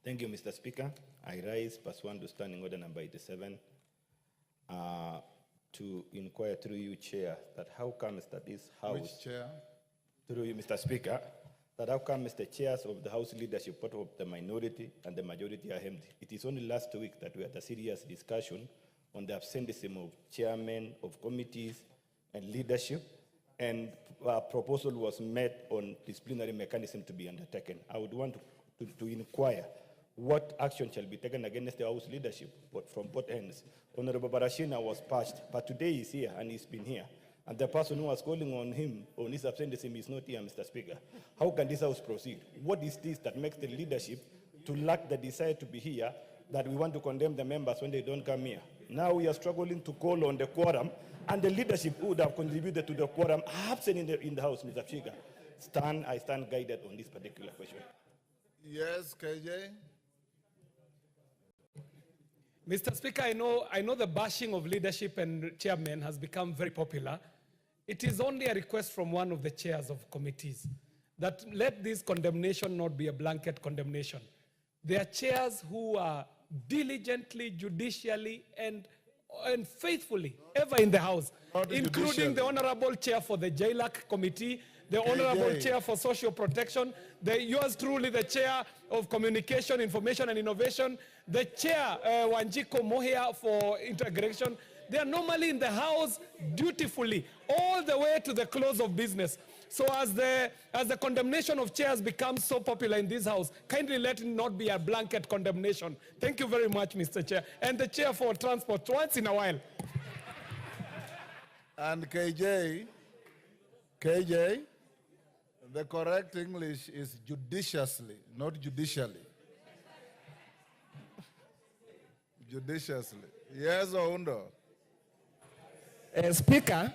Thank you, Mr. Speaker. I rise pursuant to Standing Order number 87 to inquire through you, Chair, that how comes that this House... Which Chair? Through you, Mr. Speaker, that how come the chairs of the House leadership, both of the minority and the majority, are empty. It is only last week that we had a serious discussion on the absenteeism of chairmen of committees and leadership, and a proposal was made on disciplinary mechanism to be undertaken. I would want to inquire what action shall be taken against the House leadership from both ends. Honorable Barashina was patched, but today he's here and he's been here. And the person who was calling on him, on his absenteeism, is not here, Mr. Speaker. How can this House proceed? What is this that makes the leadership to lack the desire to be here, that we want to condemn the members when they don't come here? Now we are struggling to call on the quorum, and the leadership who would have contributed to the quorum are absent in the House, Mr. Speaker. I stand guided on this particular question. Yes, KJ? Mr. Speaker, I know the bashing of leadership and chairmen has become very popular. It is only a request from one of the chairs of committees that let this condemnation not be a blanket condemnation. There are chairs who are diligently, judicially, and faithfully ever in the House, including the Honorable Chair for the JLAC Committee, the Honorable Chair for Social Protection, yours truly, the Chair of Communication, Information and Innovation, the Chair, Wanjiko Mohia, for Integration. They are normally in the House dutifully, all the way to the close of business. So as the condemnation of chairs becomes so popular in this House, kindly let it not be a blanket condemnation. Thank you very much, Mr. Chair. And the Chair for Transport, once in a while. And KJ, the correct English is judiciously, not judicially. Judiciously. Yes, Oundo. Speaker,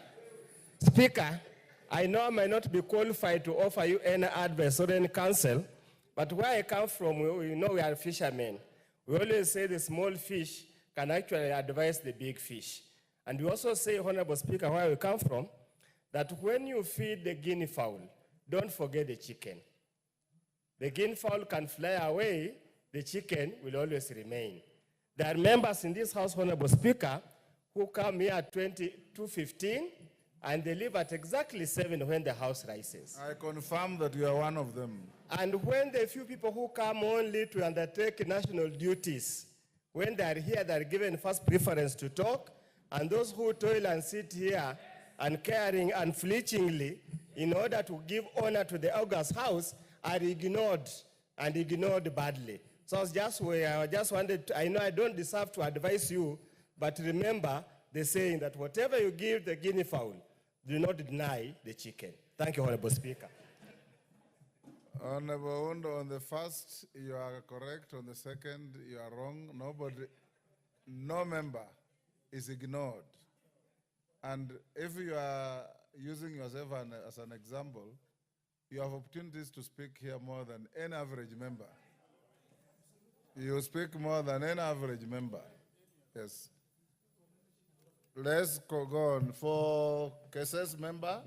I know I might not be qualified to offer you any advice or any counsel, but where I come from, we know we are fishermen. We always say the small fish can actually advise the big fish. And we also say, Honorable Speaker, where we come from, that when you feed the guinea fowl, don't forget the chicken. The guinea fowl can fly away, the chicken will always remain. There are members in this House, Honorable Speaker, who come here at 2:15 and they leave at exactly 7 when the House rises. I confirm that you are one of them. And when the few people who come only to undertake national duties, when they are here, they are given first preference to talk, and those who toil and sit here and caring unflinchingly in order to give honor to the august House are ignored, and ignored badly. So I just wanted to, I know I don't deserve to advise you, but remember the saying that whatever you give the guinea fowl, do not deny the chicken. Thank you, Honorable Speaker. Honorable Undo, on the first, you are correct. On the second, you are wrong. No member is ignored. And if you are using yourself as an example, you have opportunities to speak here more than any average member. You speak more than any average member. Yes. Let's go on. For cases member,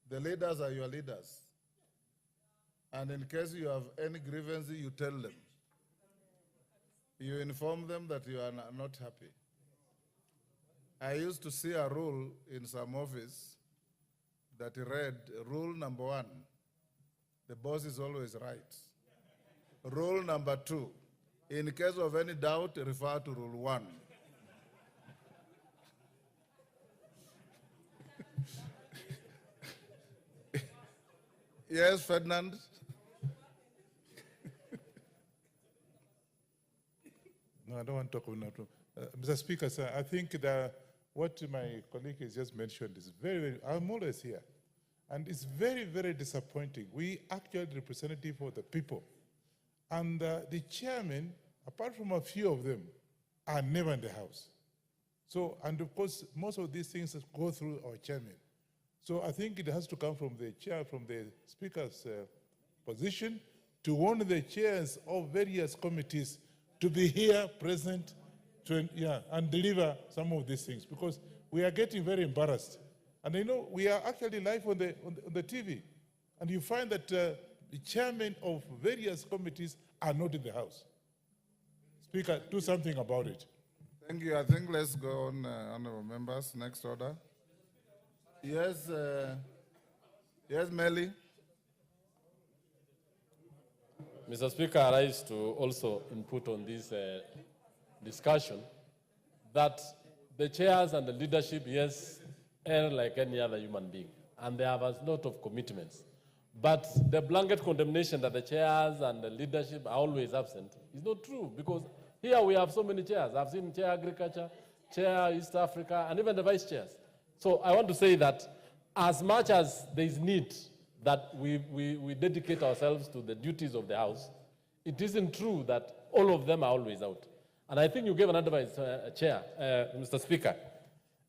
the leaders are your leaders. And in case you have any grievance, you tell them. You inform them that you are not happy. I used to see a rule in some office that read, rule number 1, the boss is always right. Rule number 2, in case of any doubt, refer to rule 1. Yes, Ferdinand? No, I don't want to talk about that. Mr. Speaker, sir, I think that what my colleague has just mentioned is very, I'm always here. And it's very, very disappointing. We actually representative of the people. And the chairman, apart from a few of them, are never in the House. So, and of course, most of these things go through our chairman. So I think it has to come from the chair, from the speaker's position, to warn the chairs of various committees to be here present and deliver some of these things, because we are getting very embarrassed. And you know, we are actually live on the TV, and you find that the chairmen of various committees are not in the House. Speaker, do something about it. Thank you. I think let's go on, honorable members. Next order. Yes, yes, Melly. Mr. Speaker, I rise to also input on this discussion that the chairs and the leadership, yes, are like any other human being, and they have a lot of commitments. But the blanket condemnation that the chairs and the leadership are always absent is not true, because here we have so many chairs. I've seen chair agriculture, chair East Africa, and even the vice chairs. So I want to say that as much as there is need that we dedicate ourselves to the duties of the House, it isn't true that all of them are always out. And I think you gave an advice, Chair, Mr. Speaker,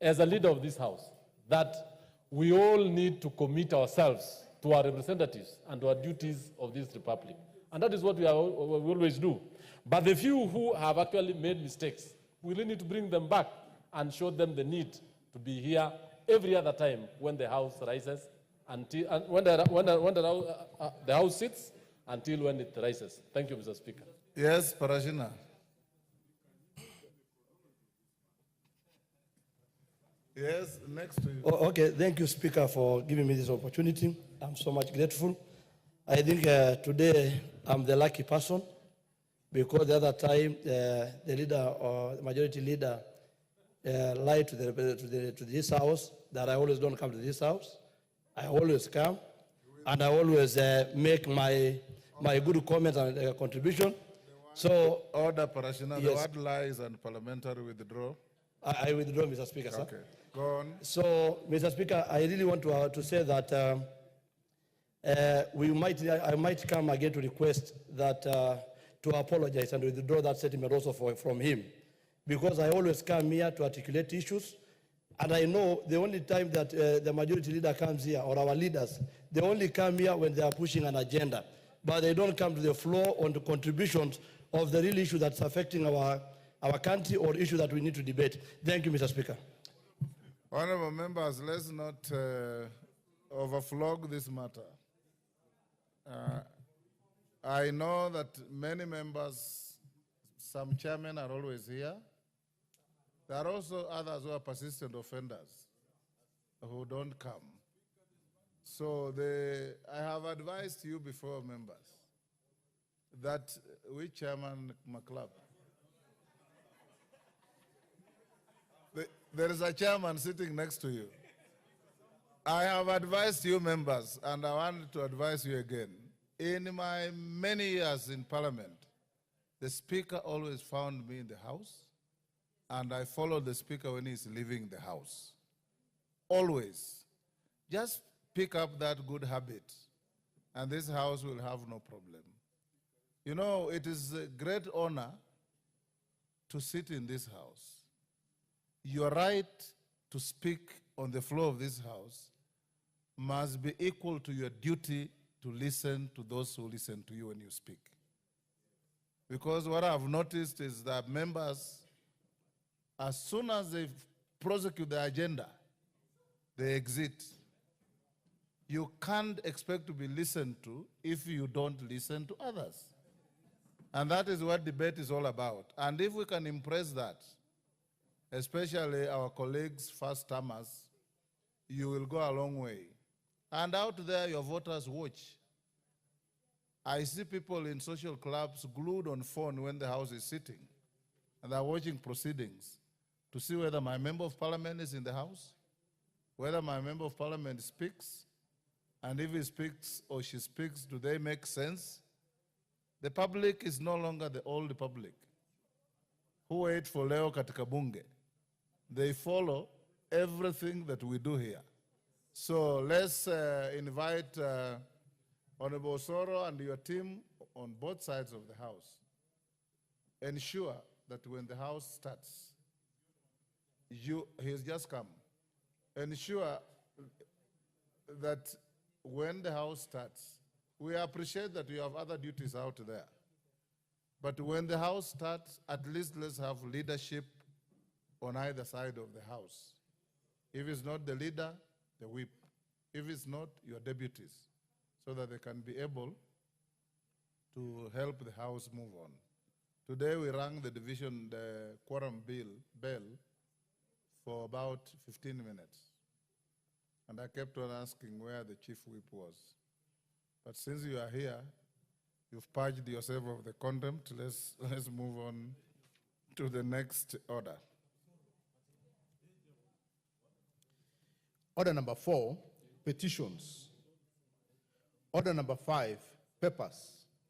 as a leader of this House, that we all need to commit ourselves to our representatives and to our duties of this republic. And that is what we always do. But the few who have actually made mistakes, we really need to bring them back and show them the need to be here every other time when the House rises, until, and when the House sits, until when it rises. Thank you, Mr. Speaker. Yes, Parashina. Yes, next to you. Okay, thank you, Speaker, for giving me this opportunity. I'm so much grateful. I think today I'm the lucky person, because the other time the leader or the majority leader lied to this House that I always don't come to this House. I always come, and I always make my good comments and contribution. So, order, Parashina. Yes. The word lies and parliamentary withdrawal. I withdraw, Mr. Speaker, sir. Okay, go on. So, Mr. Speaker, I really want to say that I might come again to request that to apologize and withdraw that statement also from him, because I always come here to articulate issues, and I know the only time that the majority leader comes here, or our leaders, they only come here when they are pushing an agenda, but they don't come to the floor on the contributions of the real issue that's affecting our country or issue that we need to debate. Thank you, Mr. Speaker. Honorable members, let's not overflog this matter. I know that many members, some chairmen are always here. There are also others who are persistent offenders who don't come. So I have advised you before, members, that we Chairman McClub, there is a chairman sitting next to you. I have advised you, members, and I want to advise you again. In my many years in Parliament, the Speaker always found me in the House, and I followed the Speaker when he's leaving the House. Always. Just pick up that good habit, and this House will have no problem. You know, it is a great honor to sit in this House. Your right to speak on the floor of this House must be equal to your duty to listen to those who listen to you when you speak. Because what I've noticed is that members, as soon as they prosecute the agenda, they exit. You can't expect to be listened to if you don't listen to others. And that is what debate is all about. And if we can impress that, especially our colleagues, first-timers, you will go a long way. And out there, your voters watch. I see people in social clubs glued on phone when the House is sitting, and they're watching proceedings to see whether my member of parliament is in the House, whether my member of parliament speaks, and if he speaks or she speaks, do they make sense? The public is no longer the old public who wait for leo katika bunge. They follow everything that we do here. So let's invite Honorable Soro and your team on both sides of the House. Ensure that when the House starts, he's just come. Ensure that when the House starts, we appreciate that you have other duties out there. But when the House starts, at least let's have leadership on either side of the House. If it's not the leader, the whip. If it's not, your deputies, so that they can be able to help the House move on. Today we rang the quorum bell for about 15 minutes. And I kept on asking where the chief whip was. But since you are here, you've purged yourself of the contempt, let's move on to the next order. Order number 4, petitions. Order number 5, papers.